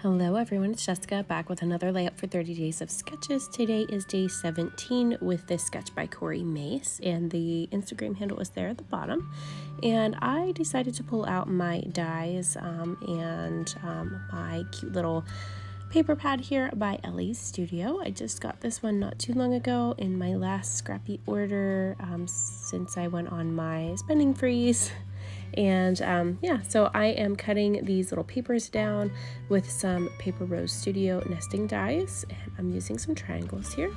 Hello everyone, it's Jessica back with another layout for 30 days of sketches. Today is day 17 with this sketch by Corey Mace, and the Instagram handle is there at the bottom. And I decided to pull out my dies and my cute little paper pad here by Elle's Studio. I just got this one not too long ago in my last scrappy order since I went on my spending freeze. And so I am cutting these little papers down with some Paper Rose Studio nesting dies, and I'm using some triangles here.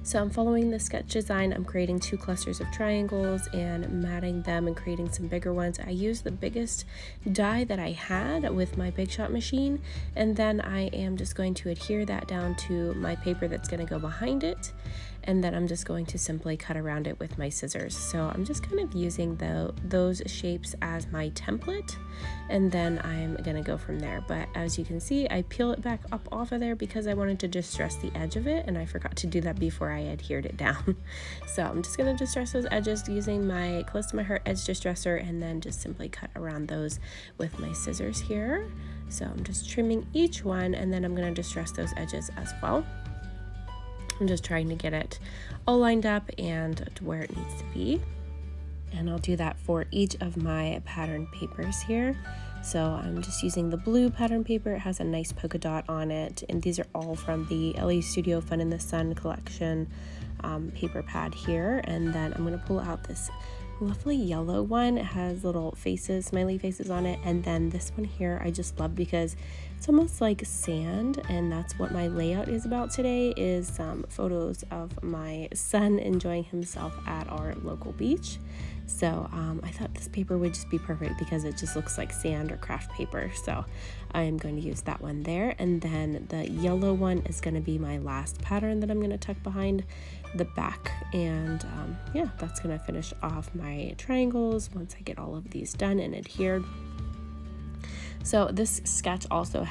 So I'm following the sketch design. I'm creating 2 clusters of triangles and matting them and creating some bigger ones. I used the biggest die that I had with my Big Shot machine, and then I am just going to adhere that down to my paper that's going to go behind it, and then I'm just going to simply cut around it with my scissors. So I'm just kind of using those shapes as my template, and then I'm going to go from there. But as you can see, I peel it back up off of there because I wanted to distress the edge of it, and I forgot to do that before I adhered it down. So I'm just going to distress those edges using my close to my heart edge distresser, and then just simply cut around those with my scissors here. So I'm just trimming each one, and then I'm going to distress those edges as well. I'm just trying to get it all lined up and to where it needs to be. And I'll do that for each of my pattern papers here. So I'm just using the blue pattern paper. It has a nice polka dot on it. And these are all from the Elle Studio Fun in the Sun collection paper pad here. And then I'm going to pull out this lovely yellow one. It has little faces, smiley faces on it. And then this one here I just love because it's almost like sand, and that's what my layout is about today, is some photos of my son enjoying himself at our local beach. So I thought this paper would just be perfect because it just looks like sand or craft paper. So I am going to use that one there. And then the yellow one is going to be my last pattern that I'm going to tuck behind the back. And that's going to finish off my triangles once I get all of these done and adhered. So this sketch also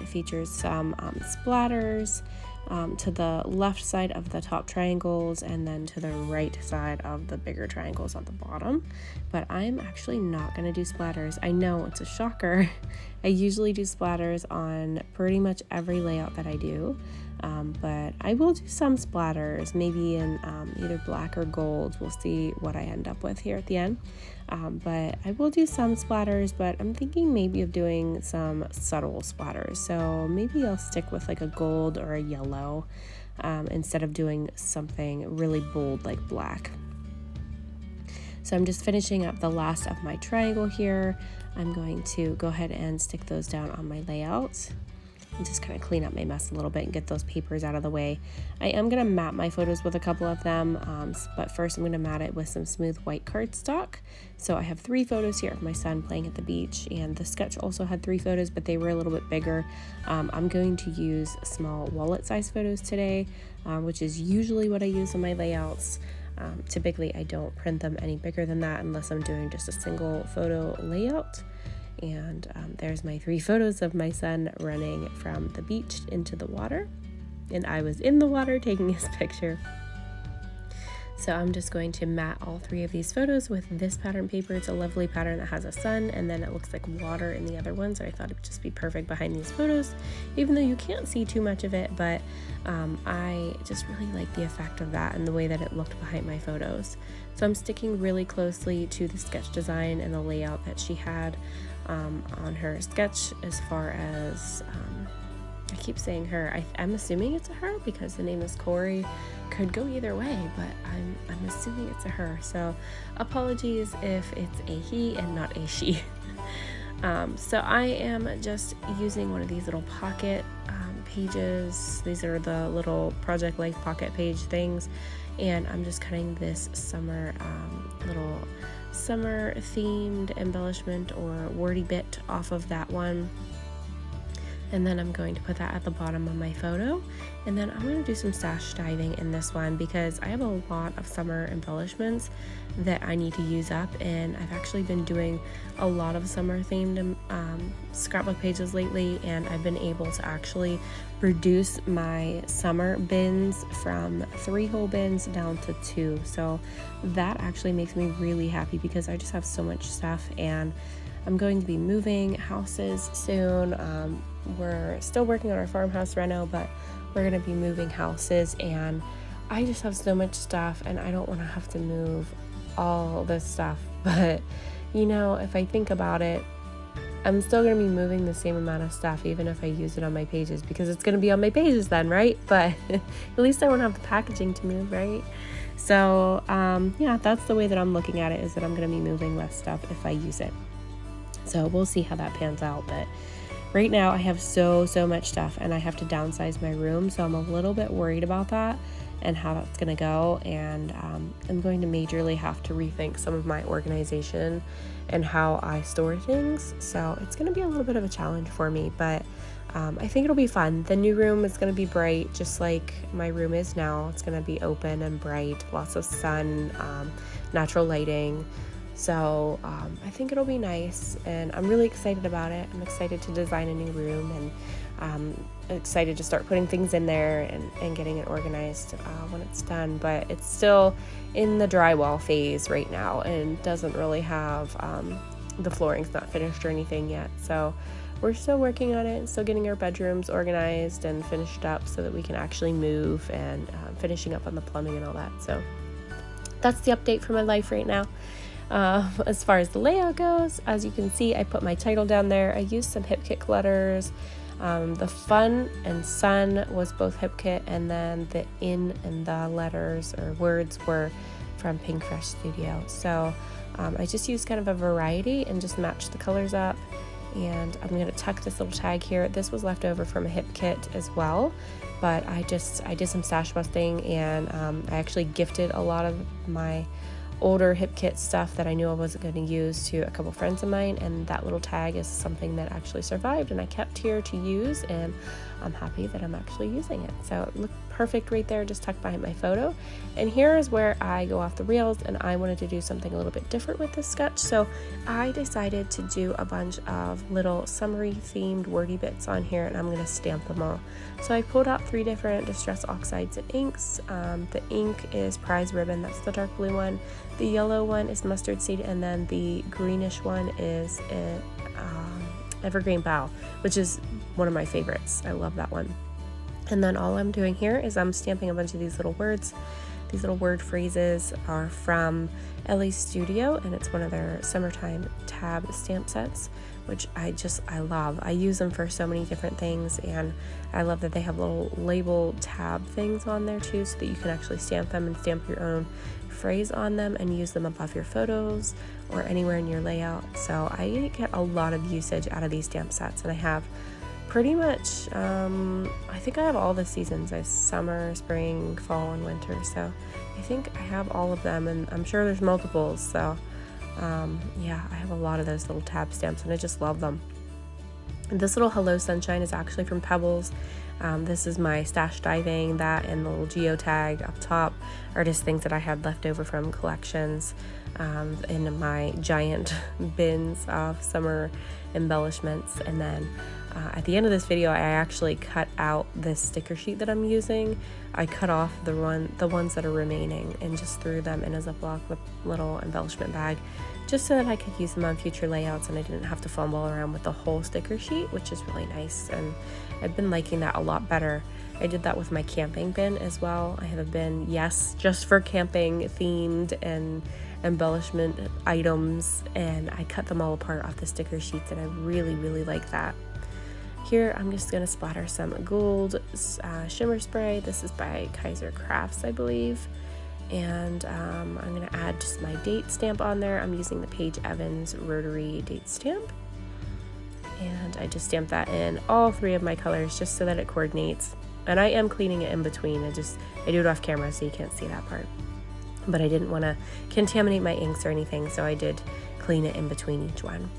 features some splatters to the left side of the top triangles, and then to the right side of the bigger triangles on the bottom. But I'm actually not going to do splatters. I know it's a shocker. I usually do splatters on pretty much every layout that I do. But I will do some splatters, maybe in either black or gold. We'll see what I end up with here at the end. But I will do some splatters, but I'm thinking maybe of doing some subtle splatters. So maybe I'll stick with like a gold or a yellow instead of doing something really bold like black. So I'm just finishing up the last of my triangle here. I'm going to go ahead and stick those down on my layout and just kind of clean up my mess a little bit and get those papers out of the way. I am going to mat my photos with a couple of them, but first I'm going to mat it with some smooth white cardstock. So I have 3 photos here of my son playing at the beach, and the sketch also had 3 photos, but they were a little bit bigger. I'm going to use small wallet size photos today, which is usually what I use in my layouts. Typically I don't print them any bigger than that unless I'm doing just a single photo layout. And there's my 3 photos of my son running from the beach into the water, and I was in the water taking his picture. So I'm just going to mat all 3 of these photos with this pattern paper. It's a lovely pattern that has a sun, and then it looks like water in the other one, so I thought it would just be perfect behind these photos, even though you can't see too much of it. But I just really like the effect of that and the way that it looked behind my photos. So I'm sticking really closely to the sketch design and the layout that she had on her sketch. As far as I keep saying her, I'm assuming it's a her because the name is Corey. Could go either way, but I'm assuming it's a her. So apologies if it's a he and not a she. So I am just using one of these little pocket pages. These are the little Project Life pocket page things, and I'm just cutting this summer little summer themed embellishment or wordy bit off of that one. And then I'm going to put that at the bottom of my photo. And then I'm going to do some stash diving in this one because I have a lot of summer embellishments that I need to use up, and I've actually been doing a lot of summer themed scrapbook pages lately, and I've been able to actually reduce my summer bins from 3 whole bins down to 2. So that actually makes me really happy because I just have so much stuff, and I'm going to be moving houses soon. We're still working on our farmhouse reno, but we're going to be moving houses, and I just have so much stuff and I don't want to have to move all this stuff. But you know, if I think about it, I'm still going to be moving the same amount of stuff even if I use it on my pages, because it's going to be on my pages then, right? But at least I won't have the packaging to move, right? So yeah, that's the way that I'm looking at it, is that I'm going to be moving less stuff if I use it. So we'll see how that pans out. But right now I have so much stuff and I have to downsize my room, so I'm a little bit worried about that and how that's going to go. And I'm going to majorly have to rethink some of my organization and how I store things. So it's going to be a little bit of a challenge for me, but I think it'll be fun. The new room is going to be bright, just like my room is now. It's going to be open and bright, lots of sun, natural lighting. So I think it'll be nice, and I'm really excited about it. I'm excited to design a new room, and excited to start putting things in there and getting it organized when it's done. But it's still in the drywall phase right now and doesn't really have, the flooring's not finished or anything yet. So we're still working on it and still getting our bedrooms organized and finished up so that we can actually move, and finishing up on the plumbing and all that. So that's the update for my life right now. As far as the layout goes, as you can see, I put my title down there. I used some HipKit letters. The fun and sun was both HipKit, and then the in and the letters or words were from Pink Fresh Studio. So I just used kind of a variety and just matched the colors up. And I'm going to tuck this little tag here. This was left over from a HipKit as well, but I did some stash busting, and I actually gifted a lot of my older HipKit stuff that I knew I wasn't going to use to a couple friends of mine, and that little tag is something that actually survived and I kept here to use, and I'm happy that I'm actually using it. So it looked perfect right there, just tucked behind my photo. And here is where I go off the rails, and I wanted to do something a little bit different with this sketch, so I decided to do a bunch of little summary themed wordy bits on here, and I'm going to stamp them all. So I pulled out 3 different Distress Oxides and inks. The ink is Prize Ribbon, that's the dark blue one. The yellow one is Mustard Seed, and then the greenish one is Evergreen Bough, which is one of my favorites. I love that one. And then all I'm doing here is I'm stamping a bunch of these little words. These little word phrases are from Elle's Studio, and it's one of their summertime tab stamp sets, which I love. I use them for so many different things, and I love that they have little label tab things on there too, so that you can actually stamp them and stamp your own phrase on them and use them above your photos or anywhere in your layout. So I get a lot of usage out of these stamp sets, and I have pretty much, I think I have all the seasons. I have summer, spring, fall, and winter. So I think I have all of them, and I'm sure there's multiples. So yeah, I have a lot of those little tab stamps, and I just love them. And this little Hello Sunshine is actually from Pebbles. This is my stash diving. That and the little geotag up top are just things that I had left over from collections in my giant bins of summer embellishments. And then at the end of this video, I actually cut out this sticker sheet that I'm using. I cut off the ones that are remaining and just threw them in a Ziploc little embellishment bag, just so that I could use them on future layouts and I didn't have to fumble around with the whole sticker sheet, which is really nice, and I've been liking that a lot better. I did that with my camping bin as well. I have a bin, yes, just for camping themed and embellishment items, and I cut them all apart off the sticker sheets, and I really like that. Here I'm just going to splatter some gold shimmer spray. This is by Kaiser Crafts, I believe. And I'm going to add just my date stamp on there. I'm using the Paige Evans rotary date stamp. And I just stamped that in all 3 of my colors just so that it coordinates. And I am cleaning it in between. I do it off camera so you can't see that part. But I didn't want to contaminate my inks or anything, so I did clean it in between each one.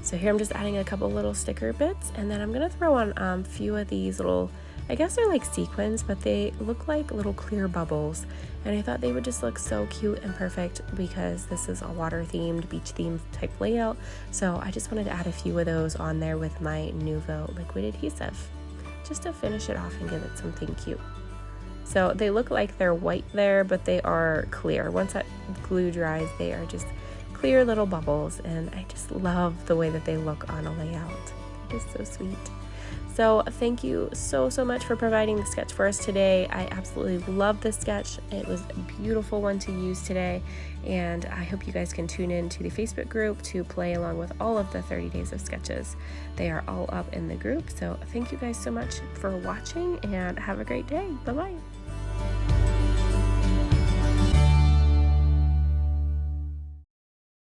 So here I'm just adding a couple little sticker bits, and then I'm going to throw on a few of these little, I guess they're like sequins, but they look like little clear bubbles, and I thought they would just look so cute and perfect because this is a water themed, beach themed type layout. So I just wanted to add a few of those on there with my Nouveau liquid adhesive just to finish it off and give it something cute. So they look like they're white there, but they are clear. Once that glue dries, they are just clear clear little bubbles, and I just love the way that they look on a layout. It is so sweet. So thank you so much for providing the sketch for us today. I absolutely love this sketch. It was a beautiful one to use today, and I hope you guys can tune in to the Facebook group to play along with all of the 30 days of sketches. They are all up in the group. So thank you guys so much for watching, and have a great day. Bye-bye.